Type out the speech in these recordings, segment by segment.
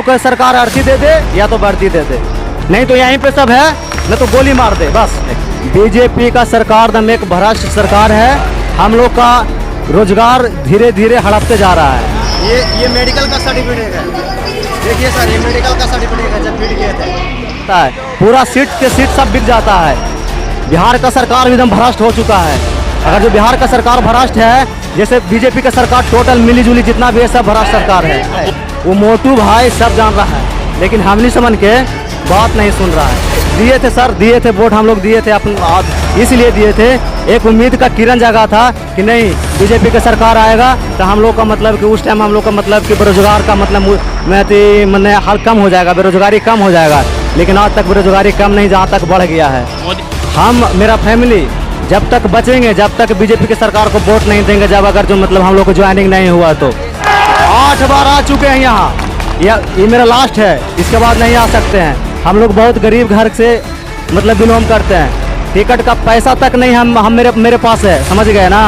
लोग को सरकार अर्थी दे दे या तो वर्दी दे दे, नहीं तो यहीं पे सब है, न तो गोली मार दे बस। बीजेपी का सरकार दम एक भ्रष्ट सरकार है। हम लोग का रोजगार धीरे धीरे हड़पते जा रहा है। ये मेडिकल का सर्टिफिकेट है, देखिए सर, ये मेडिकल का सर्टिफिकेट है, जब फिट गए थे पूरा सीट के सीट सब बिक जाता है। बिहार का सरकार भी एकदम भ्रष्ट हो चुका है। अगर जो बिहार का सरकार भ्रष्ट है, जैसे बीजेपी का सरकार टोटल मिली जुली जितना भी है सब भ्रष्ट सरकार है। वो मोटू भाई सब जान रहा है, लेकिन हमनी समझ के बात नहीं सुन रहा है। दिए थे सर, दिए थे वोट, हम लोग दिए थे इसलिए दिए थे, एक उम्मीद का किरण जगा था कि नहीं बीजेपी का सरकार आएगा तो हम लोग का मतलब कि उस टाइम हम लोग का मतलब कि बेरोजगार का मतलब मैंने हल कम हो जाएगा, बेरोजगारी कम हो जाएगा। लेकिन आज तक बेरोजगारी कम नहीं, जहाँ तक बढ़ गया है। हम मेरा फैमिली जब तक बचेंगे, जब तक बीजेपी की सरकार को वोट नहीं देंगे, जब अगर जो मतलब हम लोग को ज्वाइनिंग नहीं हुआ तो 8 बार आ चुके हैं यहाँ, ये मेरा लास्ट है, इसके बाद नहीं आ सकते हैं। हम लोग बहुत गरीब घर से मतलब बिलोंग करते हैं, टिकट का पैसा तक नहीं हम मेरे पास है, समझ गए ना।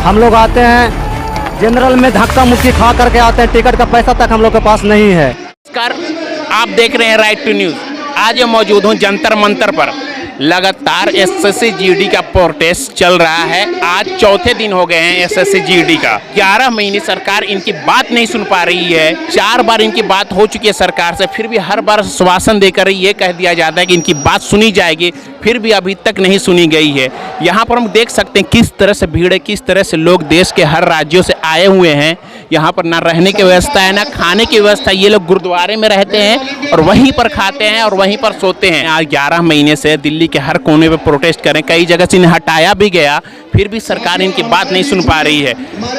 हम लोग आते हैं जनरल में धक्का मुक्की खा करके आते हैं, टिकट का पैसा तक हम लोग के पास नहीं है। नमस्कार, आप देख रहे हैं राइट टू न्यूज़। आज मैं मौजूद हूँ जंतर मंतर पर। लगातार एसएससी जीडी का प्रोटेस्ट चल रहा है। आज चौथे दिन हो गए हैं एसएससी जीडी का। 11 महीने सरकार इनकी बात नहीं सुन पा रही है। 4 बार इनकी बात हो चुकी है सरकार से, फिर भी हर बार आश्वासन देकर ये कह दिया जाता है कि इनकी बात सुनी जाएगी, फिर भी अभी तक नहीं सुनी गई है। यहाँ पर हम देख सकते हैं किस तरह से भीड़ है, किस तरह से लोग देश के हर राज्यों से आए हुए हैं। यहाँ पर ना रहने की व्यवस्था है, ना खाने की व्यवस्था। ये लोग गुरुद्वारे में रहते हैं और वहीं पर खाते हैं और वहीं पर सोते हैं। आज 11 महीने से दिल्ली के हर कोने पे प्रोटेस्ट करें, कई जगह से इन्हें हटाया भी गया, फिर भी सरकार इनकी बात नहीं सुन पा रही है।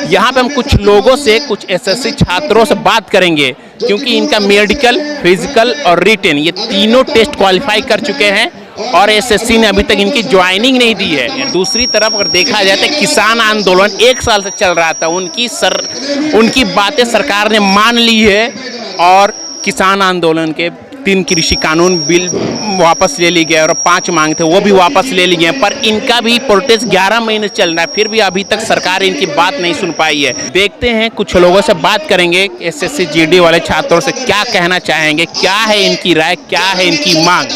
यहाँ पे हम कुछ लोगों से, कुछ एसएससी छात्रों से बात करेंगे, क्योंकि इनका मेडिकल, फिजिकल और रिटेन ये तीनों टेस्ट क्वालिफाई कर चुके हैं और एसएससी ने अभी तक इनकी ज्वाइनिंग नहीं दी है। दूसरी तरफ अगर देखा जाए तो किसान आंदोलन 1 साल से चल रहा था, उनकी बातें सरकार ने मान ली है और किसान आंदोलन के 3 कृषि कानून बिल वापस ले ली गए और 5 मांग थे वो भी वापस ले ली गए। पर इनका भी प्रोटेस्ट 11 महीने चल रहा है, फिर भी अभी तक सरकार इनकी बात नहीं सुन पाई है। देखते हैं, कुछ लोगों से बात करेंगे, एसएससी जीडी वाले छात्रों से क्या कहना चाहेंगे, क्या है इनकी राय, क्या है इनकी मांग।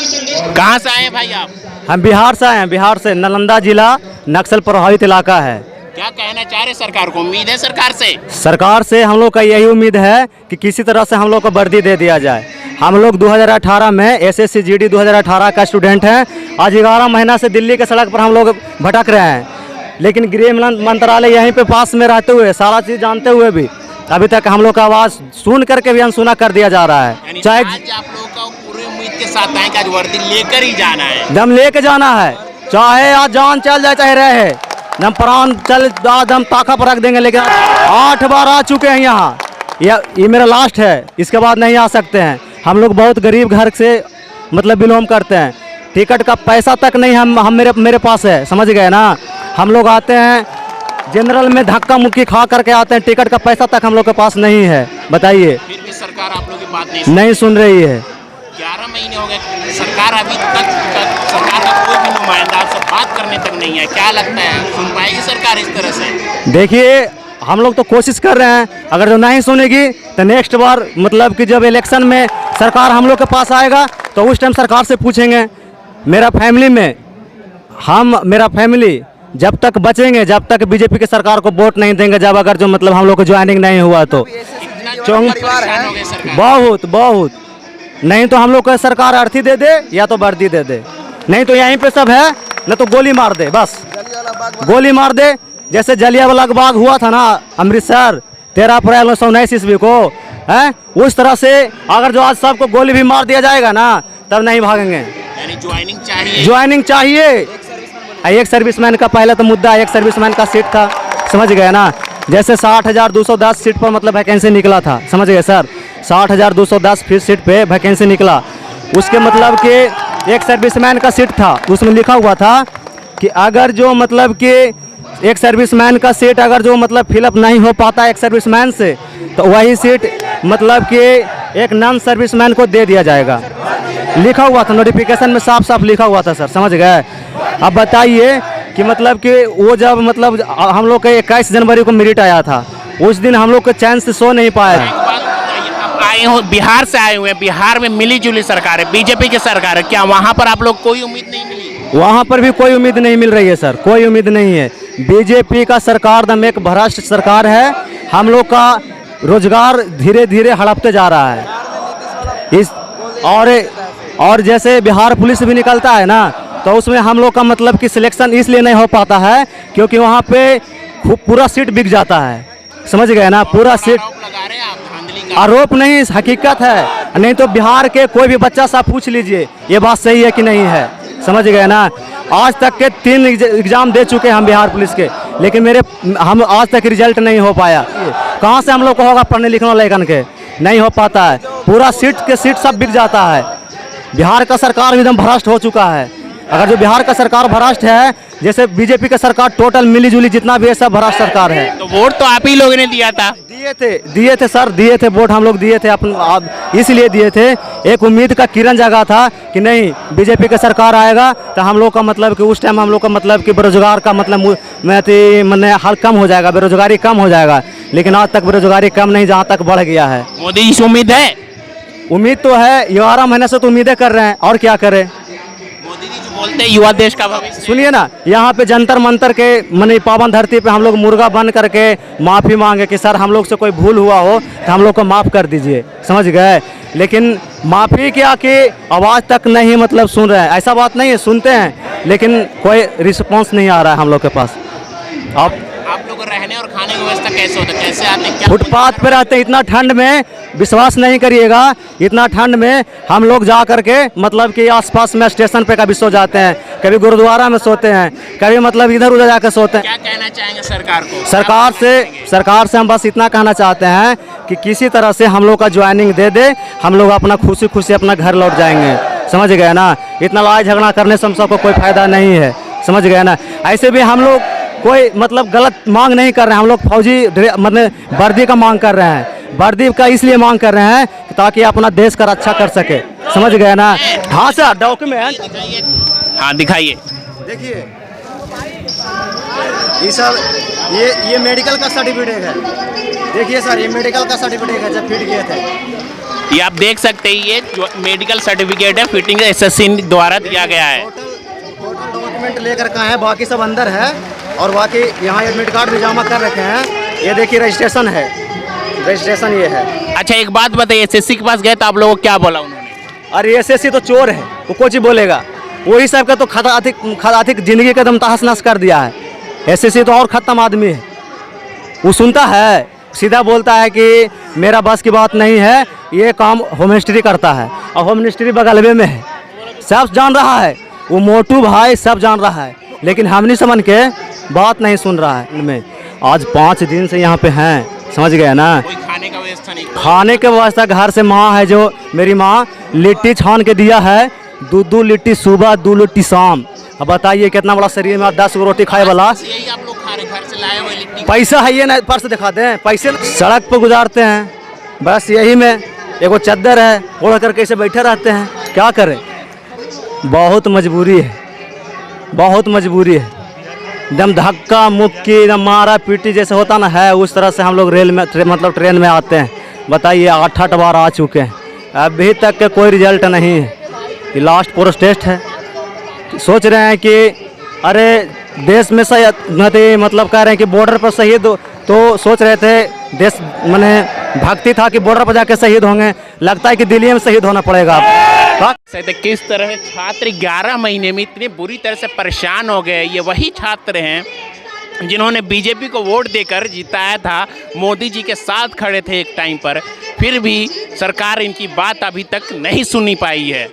कहाँ से आए हैं भाई आप? हम बिहार से आए हैं, बिहार से। नालंदा जिला नक्सल प्रभावित इलाका है। क्या कहना चाह रहे सरकार को? उम्मीद है सरकार से हम लोग का यही उम्मीद है कि किसी तरह से हम लोग को वर्दी दे दिया जाए। हम लोग 2018 में एसएससी जीडी 2018 का स्टूडेंट हैं। आज 11 महीना से दिल्ली के सड़क पर हम लोग भटक रहे हैं, लेकिन गृह मंत्रालय यहीं पे पास में रहते हुए, सारा चीज़ जानते हुए भी अभी तक हम लोग का आवाज़ सुन करके भी अनसुना कर दिया जा रहा है। चाहे आज आप लोग का पूरे उम्मीद के साथ आए कि आज वर्दी लेकर ही जाना है, दम लेके जाना है, चाहे आज जान चल जाए चाहे रहे, दम प्राण चल दम ताका पर रख देंगे। लेकिन 8 बार आ चुके हैं यहाँ, ये मेरा लास्ट है, इसके बाद नहीं आ सकते हैं। हम लोग बहुत गरीब घर से मतलब बिलोंग करते हैं, टिकट का पैसा तक नहीं मेरे पास है, समझ गए ना। हम लोग आते हैं जनरल में धक्का मुक्की खा करके आते हैं, टिकट का पैसा तक हम लोग के पास नहीं है। बताइए, फिर भी सरकार आप लोग की बात नहीं सुन रही है। 11 महीने हो गए, सरकार अभी तक सरकार का कोई भी नुमाइंदा आपसे बात करने तक नहीं है। क्या लगता है, सुन पाएगी सरकार इस तरह से? देखिए, हम लोग तो कोशिश कर रहे हैं, अगर जो नहीं सुनेगी तो नेक्स्ट बार मतलब कि जब इलेक्शन में सरकार हम लोग के पास आएगा तो उस टाइम सरकार से पूछेंगे। मेरा फैमिली जब तक बचेंगे, जब तक बीजेपी की सरकार को वोट नहीं देंगे, जब अगर जो मतलब हम लोग को ज्वाइनिंग नहीं हुआ तो बहुत नहीं तो हम लोग को सरकार अर्थी दे दे या तो वर्दी दे दे, नहीं तो यहीं पे सब है, न तो गोली मार दे बस। गोली मार दे, जैसे जलियांवाला बाग हुआ था ना अमृतसर 13 अप्रैल 1919 ईस्वी को, है उस तरह से अगर जो आज सबको गोली भी मार दिया जाएगा ना तब नहीं भागेंगे। यानी ज्वाइनिंग चाहिए। एक सर्विसमैन का पहले तो मुद्दा एक सर्विसमैन का सीट था, समझ गए ना। जैसे 60,210 सीट पर मतलब वैकेंसी निकला था, समझ गए सर, 60,210 सीट पे वैकेंसी निकला। उसके मतलब कि एक सर्विसमैन का सीट था, उसमें लिखा हुआ था कि अगर जो मतलब कि एक सर्विसमैन का सीट अगर जो मतलब फिलअप नहीं हो पाता एक सर्विसमैन से, तो वही सीट मतलब कि एक नॉन सर्विसमैन को दे दिया जाएगा। लिखा हुआ था नोटिफिकेशन में, साफ साफ लिखा हुआ था सर, समझ गए। अब बताइए कि मतलब कि वो जब मतलब हम लोग का 21 जनवरी को मेरिट आया था, उस दिन हम लोग को चैन से सो नहीं पाए। बिहार से आए हुए हैं, बिहार में मिली जुली सरकार है, बीजेपी की सरकार है, क्या वहां पर आप लोग कोई उम्मीद नहीं मिली? वहाँ पर भी कोई उम्मीद नहीं मिल रही है सर, कोई उम्मीद नहीं है। बीजेपी का सरकार दम एक भ्रष्ट सरकार है। हम लोग का रोजगार धीरे धीरे हड़पते जा रहा है। इस और जैसे बिहार पुलिस भी निकलता है ना, तो उसमें हम लोग का मतलब कि सिलेक्शन इसलिए नहीं हो पाता है क्योंकि वहाँ पे पूरा सीट बिक जाता है, समझ गए ना, पूरा सीट। आरोप लगा रहे हैं आप धांधली का। आरोप नहीं, हकीकत है। नहीं तो बिहार के कोई भी बच्चा सा पूछ लीजिए, ये बात सही है कि नहीं है, समझ गए ना। आज तक के 3 एग्जाम दे चुके हैं हम बिहार पुलिस के, लेकिन हम आज तक रिजल्ट नहीं हो पाया। कहाँ से हम लोग को होगा पढ़ने लिखने वाले लेखन के, नहीं हो पाता है। पूरा सीट सब बिक जाता है। बिहार का सरकार भी एकदम भ्रष्ट हो चुका है। अगर जो बिहार का सरकार भ्रष्ट है, जैसे बीजेपी का सरकार टोटल मिली जुली जितना भी है सब भ्रष्ट सरकार है। तो वोट तो आप ही लोगों ने दिया था। दिए थे सर, दिए थे वोट, हम लोग दिए थे इसलिए दिए थे। एक उम्मीद का किरण जगा था कि नहीं बीजेपी का सरकार आएगा तो हम लोग का मतलब कि उस टाइम हम लोग का मतलब कि बेरोजगार का मतलब मैंने हाल कम हो जाएगा, बेरोजगारी कम हो जाएगा। लेकिन आज तक बेरोजगारी कम नहीं, जहाँ तक बढ़ गया है। मोदी जी से उम्मीद है? उम्मीद तो है, 11 महीने से तो उम्मीदें कर रहे हैं, और क्या करें। मोदी जी जो बोलते हैं युवा देश का भविष्य। सुनिए ना, यहाँ पे जंतर मंतर के मने पावन धरती पे हम लोग मुर्गा बन करके माफ़ी मांगे कि सर हम लोग से कोई भूल हुआ हो तो हम लोग को माफ़ कर दीजिए, समझ गए। लेकिन माफ़ी क्या कि आवाज़ तक नहीं मतलब सुन रहे हैं। ऐसा बात नहीं है, सुनते हैं लेकिन कोई रिस्पॉन्स नहीं आ रहा है हम लोग के पास। आप लोग रहने और खाने की व्यवस्था कैसे होता है, कैसे आते हैं, क्या फुटपाथ पे रहते हैं। इतना ठंड में विश्वास नहीं करिएगा, इतना ठंड में हम लोग जा करके मतलब कि आसपास में स्टेशन पे कभी सो जाते हैं, कभी गुरुद्वारा में सोते हैं, कभी मतलब इधर उधर जाकर सोते हैं। क्या कहना चाहेंगे सरकार को? सरकार से हम बस इतना कहना चाहते हैं कि किसी तरह से हम लोग का ज्वाइनिंग दे दे, हम लोग अपना खुशी खुशी अपना घर लौट जाएंगे, समझ गए ना। इतना लड़ाई झगड़ा करने से हम सबको कोई फायदा नहीं है, समझ गए ना। ऐसे भी हम लोग कोई मतलब गलत मांग नहीं कर रहे हैं। हम लोग फौजी मतलब वर्दी का मांग कर रहे हैं, वर्दी का इसलिए मांग कर रहे हैं ताकि अपना देश का रक्षा कर सके, समझ गए ना। हाँ सर, डॉक्यूमेंट हाँ दिखाइए। देखिए ये सर, ये मेडिकल का सर्टिफिकेट है। देखिए सर, ये मेडिकल का सर्टिफिकेट है जब फिट किए थे। ये आप देख सकते हैं, ये जो मेडिकल सर्टिफिकेट है फिटिंग एसएससी द्वारा दिया गया है। टोटल डॉक्यूमेंट लेकर कहाँ है, बाकी सब अंदर है। और बाकी यहाँ एडमिट कार्ड भी जमा कर रखे हैं। ये देखिए रजिस्ट्रेशन है, रजिस्ट्रेशन ये है। अच्छा एक बात बताइए, एसएससी के पास गए तो आप लोगों को क्या बोला उन्होंने? अरे एसएससी तो चोर है, वो कुछ बोलेगा। वही सब का तो खदाथिक जिंदगी का दम तहस नहस कर दिया है। एसएससी तो और ख़त्म आदमी है, वो सुनता है, सीधा बोलता है कि मेरा बस की बात नहीं है, ये काम होम मिनिस्ट्री करता है और होम मिनिस्ट्री बगलवे में है। सब जान रहा है, वो मोटू भाई सब जान रहा है, लेकिन हमने समझ के बात नहीं सुन रहा है। इनमें आज 5 दिन से यहाँ पे हैं, समझ गए ना। कोई खाने का व्यवस्था नहीं? खाने के व्यवस्था घर से माँ है, जो मेरी माँ लिट्टी छान के दिया है, 2 लिट्टी सुबह 2 लिट्टी शाम। अब बताइए कितना बड़ा शरीर में 10 गो रोटी खाए वाला। यही आप लोग खा रहे, घर से लाए हुए लिट्टी। पैसा है ये ना, पर्स दिखाते हैं, पैसे सड़क पर गुजारते हैं। बस यही में एगो चद्दर है, ओढ़ करके ऐसे बैठे रहते हैं, क्या करें। बहुत मजबूरी है, बहुत मजबूरी है। एकदम धक्का मुक्की, एकदम मारा पीटी जैसे होता ना है, उस तरह से हम लोग रेल में मतलब ट्रेन में आते हैं। बताइए 8 बार आ चुके हैं, अभी तक के कोई रिजल्ट नहीं है। ये लास्ट प्रोटेस्ट है। सोच रहे हैं कि अरे देश में मतलब कह रहे हैं कि बॉर्डर पर शहीद, तो सोच रहे थे देश मैंने भक्ति था कि बॉर्डर पर जाके शहीद होंगे, लगता है कि दिल्ली में शहीद होना पड़ेगा। किस तरह छात्र 11 महीने में इतने बुरी तरह से परेशान हो गए। ये वही छात्र हैं जिन्होंने बीजेपी को वोट देकर जिताया था, मोदी जी के साथ खड़े थे एक टाइम पर, फिर भी सरकार इनकी बात अभी तक नहीं सुनी पाई है।